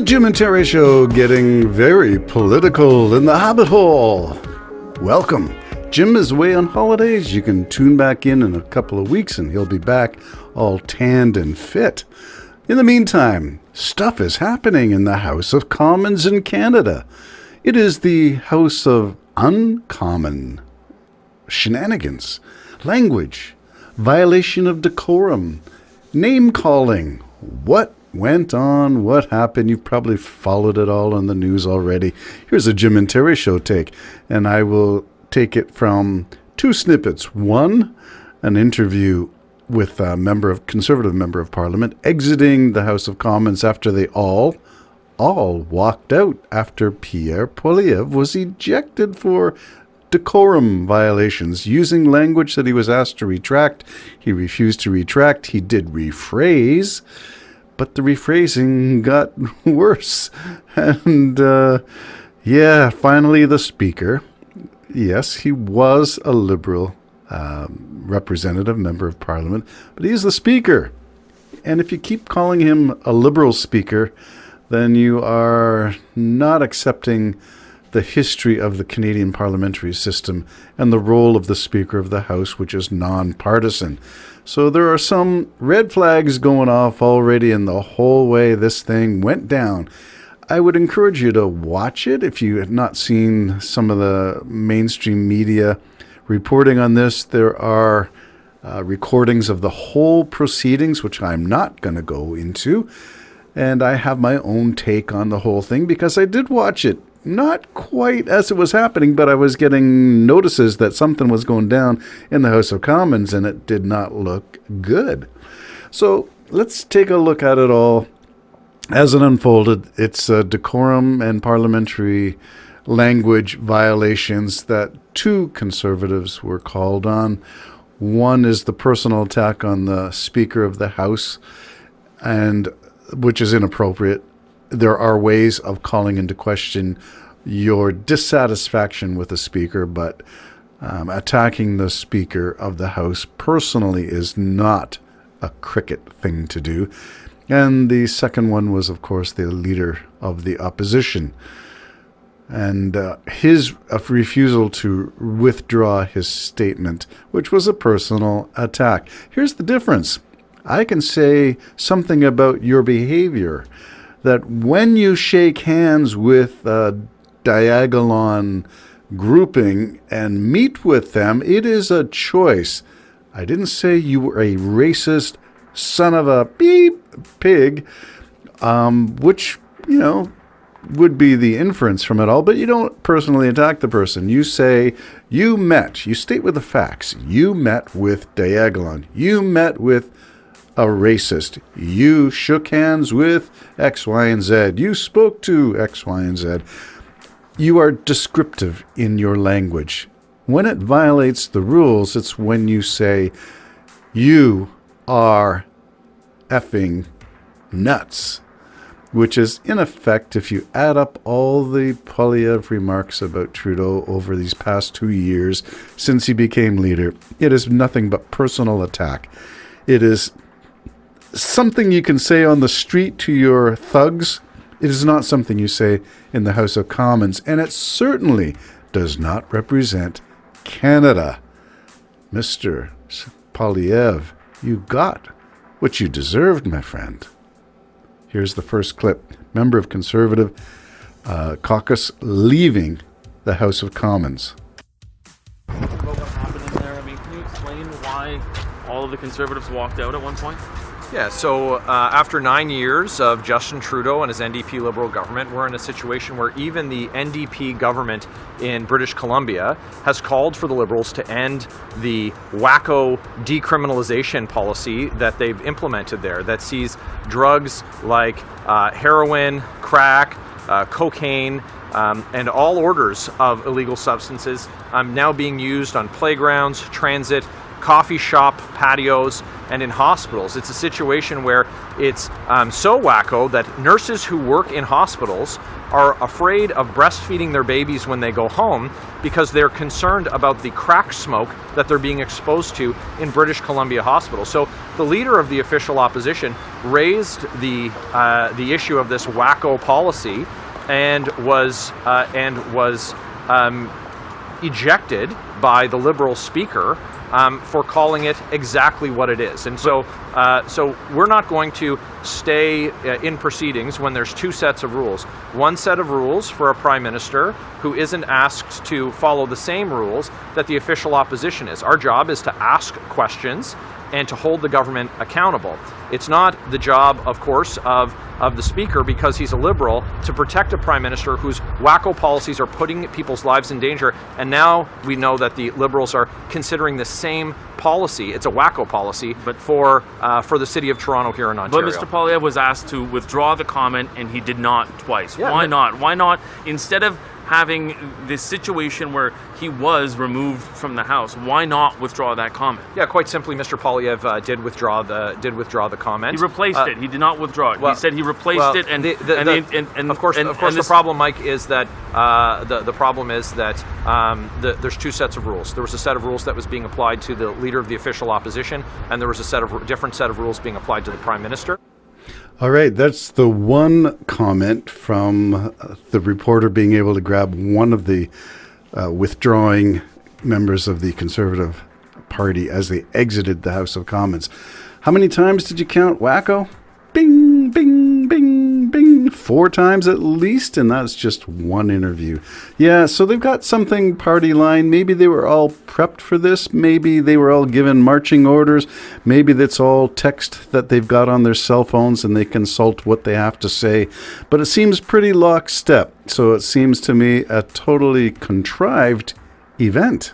The Jim and Terry Show, getting very political in the Hobbit Hole. Welcome. Jim is away on holidays. You can tune back in a couple of weeks and he'll be back all tanned and fit. In the meantime, stuff is happening in the House of Commons in Canada. It is the House of Uncommon shenanigans, language, violation of decorum, name-calling. What went on? What happened? You've probably followed it all on the news already. Here's a Jim and Terry Show take, and I will take it from two snippets. One, an interview with a Conservative member of Parliament exiting the House of Commons after they all walked out after Pierre Poilievre was ejected for decorum violations, using language that he was asked to retract. He refused to retract. He did rephrase, but the rephrasing got worse. And finally the Speaker, yes, he was a Liberal representative, member of Parliament, but he's the Speaker. And if you keep calling him a Liberal Speaker, then you are not accepting the history of the Canadian parliamentary system and the role of the Speaker of the House, which is non-partisan. So there are some red flags going off already in the whole way this thing went down. I would encourage you to watch it if you have not seen some of the mainstream media reporting on this. There are recordings of the whole proceedings, which I'm not going to go into. And I have my own take on the whole thing because I did watch it. Not quite as it was happening, but I was getting notices that something was going down in the House of Commons and it did not look good. So let's take a look at it all as it unfolded. It's decorum and parliamentary language violations that two Conservatives were called on. One is the personal attack on the Speaker of the House, and which is inappropriate. There are ways of calling into question your dissatisfaction with the Speaker, but attacking the Speaker of the House personally is not a cricket thing to do. And the second one was, of course, the Leader of the Opposition. And his refusal to withdraw his statement, which was a personal attack. Here's the difference. I can say something about your behavior, that when you shake hands with a Diagolon grouping and meet with them, it is a choice. I didn't say you were a racist son of a beep pig, which, would be the inference from it all, but you don't personally attack the person. You say you state with the facts. You met with Diagolon. You met with a racist. You shook hands with X, Y, and Z. You spoke to X, Y, and Z. You are descriptive in your language. When it violates the rules, it's when you say, you are effing nuts, which is, in effect, if you add up all the Poilievre remarks about Trudeau over these past 2 years since he became leader, it is nothing but personal attack. It is something you can say on the street to your thugs. It is not something you say in the House of Commons, and it certainly does not represent Canada. Mr. Poilievre, you got what you deserved, my friend. Here's the first clip. Member of Conservative caucus leaving the House of Commons. About what happened in there? Can you explain why all of the Conservatives walked out at one point? Yeah, so after 9 years of Justin Trudeau and his NDP Liberal government, we're in a situation where even the NDP government in British Columbia has called for the Liberals to end the Wacko decriminalization policy that they've implemented there that sees drugs like heroin, crack, cocaine, and all orders of illegal substances now being used on playgrounds, transit, coffee shop patios and in hospitals. It's a situation where it's so wacko that nurses who work in hospitals are afraid of breastfeeding their babies when they go home because they're concerned about the crack smoke that they're being exposed to in British Columbia hospitals. So the leader of the official opposition raised the issue of this wacko policy and was ejected by the Liberal speaker for calling it exactly what it is. And so we're not going to stay in proceedings when there's two sets of rules. One set of rules for a prime minister who isn't asked to follow the same rules that the official opposition is. Our job is to ask questions and to hold the government accountable. It's not the job, of course, of the speaker, because he's a Liberal, to protect a prime minister whose wacko policies are putting people's lives in danger. And now we know that the Liberals are considering the same policy. It's a wacko policy, but for the city of Toronto here in Ontario. But Mr. Poilievre was asked to withdraw the comment, and he did not twice. Yeah, Why not? Why not, instead of having this situation where he was removed from the House, why not withdraw that comment? Yeah, quite simply, Mr. Poilievre did withdraw the comment. He replaced it. He did not withdraw it. He said he replaced it, and of course, the problem, Mike, is that the problem is that there's two sets of rules. There was a set of rules that was being applied to the leader of the official opposition, and there was a different set of rules being applied to the prime minister. All right, that's the one comment from the reporter being able to grab one of the withdrawing members of the Conservative Party as they exited the House of Commons. How many times did you count, Wacko? Bing, bing, bing, bing. 4 times at least, and that's just one interview. Yeah, so they've got something party line. Maybe they were all prepped for this. Maybe they were all given marching orders. Maybe that's all text that they've got on their cell phones and they consult what they have to say. But it seems pretty lockstep. So it seems to me a totally contrived event.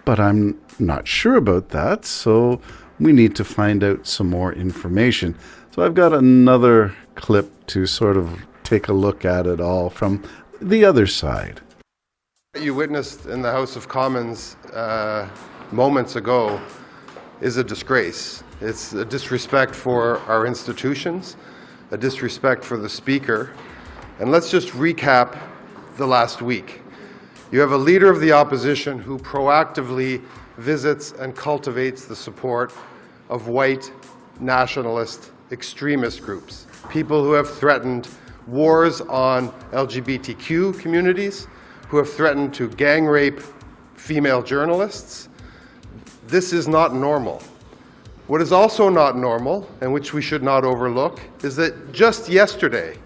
But I'm not sure about that, so we need to find out some more information. So I've got another clip to sort of take a look at it all from the other side. What you witnessed in the House of Commons moments ago is a disgrace. It's a disrespect for our institutions, a disrespect for the Speaker. And let's just recap the last week. You have a leader of the opposition who proactively visits and cultivates the support of white nationalist extremist groups, people who have threatened wars on LGBTQ communities, who have threatened to gang rape female journalists. This is not normal. What is also not normal, and which we should not overlook, is that just yesterday,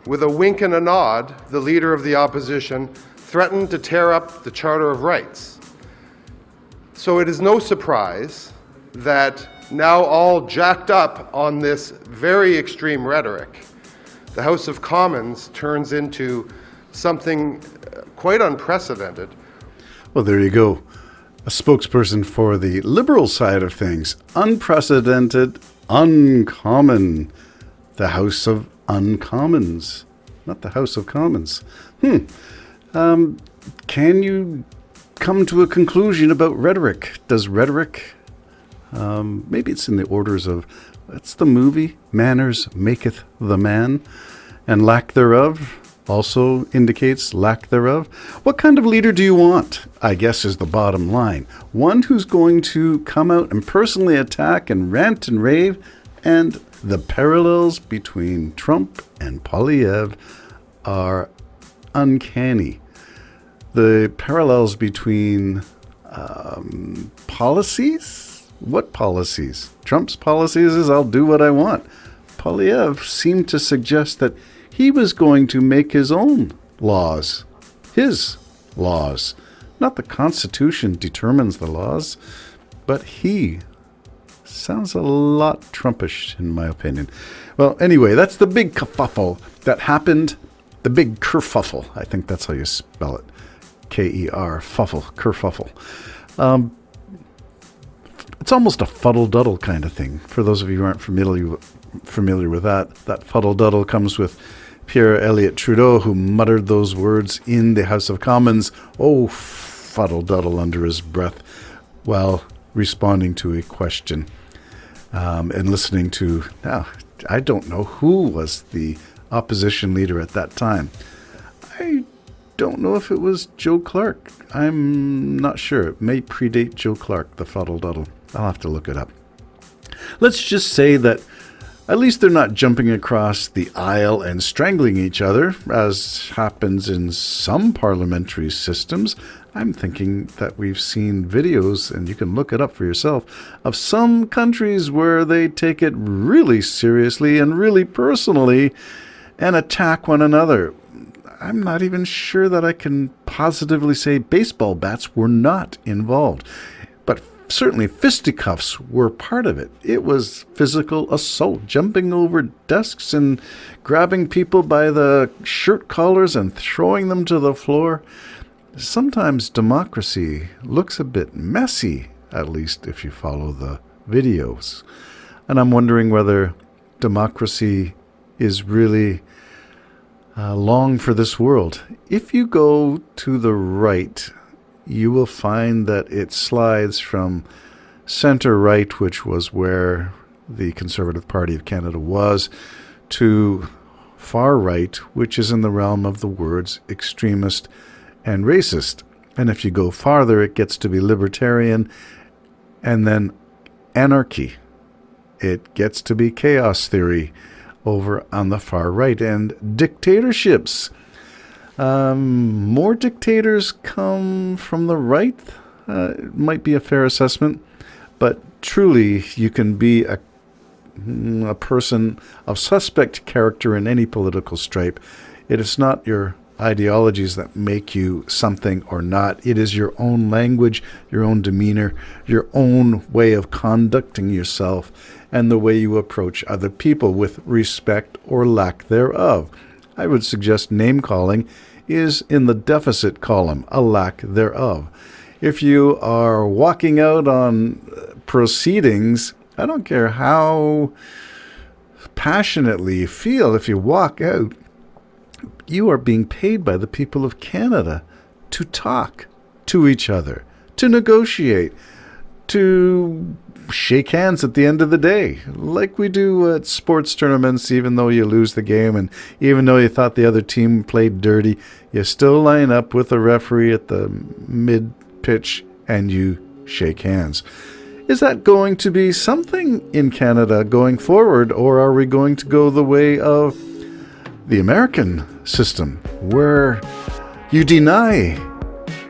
with a wink and a nod, the leader of the opposition threatened to tear up the Charter of Rights. So it is no surprise that now all jacked up on this very extreme rhetoric, the House of Commons turns into something quite unprecedented. Well, there you go. A spokesperson for the Liberal side of things. Unprecedented, uncommon. The House of Uncommons, not the House of Commons. Can you come to a conclusion about rhetoric? Does rhetoric... maybe it's in the orders of, it's the movie, manners maketh the man, and lack thereof also indicates lack thereof. What kind of leader do you want, I guess, is the bottom line. One who's going to come out and personally attack and rant and rave, and the parallels between Trump and Poilievre are uncanny. The parallels between policies. What policies? Trump's policies is I'll do what I want. Poilievre seemed to suggest that he was going to make his own laws. His laws. Not the Constitution determines the laws, but he. Sounds a lot Trumpish, in my opinion. Well, anyway, that's the big kerfuffle that happened. The big kerfuffle. I think that's how you spell it. K-E-R, fuffle, kerfuffle. It's almost a fuddle-duddle kind of thing. For those of you who aren't familiar with that fuddle-duddle comes with Pierre Elliott Trudeau, who muttered those words in the House of Commons. Oh, fuddle-duddle under his breath, while responding to a question and listening to, now, I don't know who was the opposition leader at that time. I don't know if it was Joe Clark. I'm not sure. It may predate Joe Clark, the Fuddle Duddle. I'll have to look it up. Let's just say that at least they're not jumping across the aisle and strangling each other, as happens in some parliamentary systems. I'm thinking that we've seen videos, and you can look it up for yourself, of some countries where they take it really seriously and really personally and attack one another. I'm not even sure that I can positively say baseball bats were not involved. But certainly fisticuffs were part of it. It was physical assault, jumping over desks and grabbing people by the shirt collars and throwing them to the floor. Sometimes democracy looks a bit messy, at least if you follow the videos. And I'm wondering whether democracy is really long for this world. If you go to the right, you will find that it slides from center right, which was where the Conservative Party of Canada was, to far right, which is in the realm of the words extremist and racist. And if you go farther, it gets to be libertarian and then anarchy. It gets to be chaos theory over on the far right, and dictatorships. More dictators come from the right. It might be a fair assessment, but truly you can be a person of suspect character in any political stripe. It is not your ideologies that make you something or not. It is your own language, your own demeanor, your own way of conducting yourself, and the way you approach other people with respect or lack thereof. I would suggest name-calling is in the deficit column, a lack thereof. If you are walking out on proceedings, I don't care how passionately you feel, if you walk out, you are being paid by the people of Canada to talk to each other, to negotiate, to shake hands at the end of the day, like we do at sports tournaments. Even though you lose the game and even though you thought the other team played dirty, you still line up with the referee at the mid-pitch and you shake hands. Is that going to be something in Canada going forward, or are we going to go the way of the American system, where you deny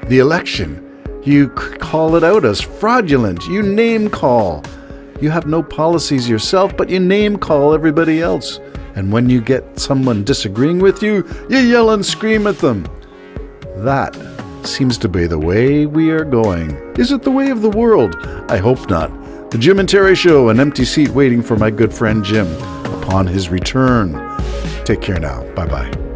the election, you call it out as fraudulent, you name call, you have no policies yourself, but you name call everybody else, and when you get someone disagreeing with you, you yell and scream at them? That seems to be the way we are going. Is it the way of the world? I hope not. The Jim and Terry Show, an empty seat waiting for my good friend Jim upon his return. Take care now. Bye-bye.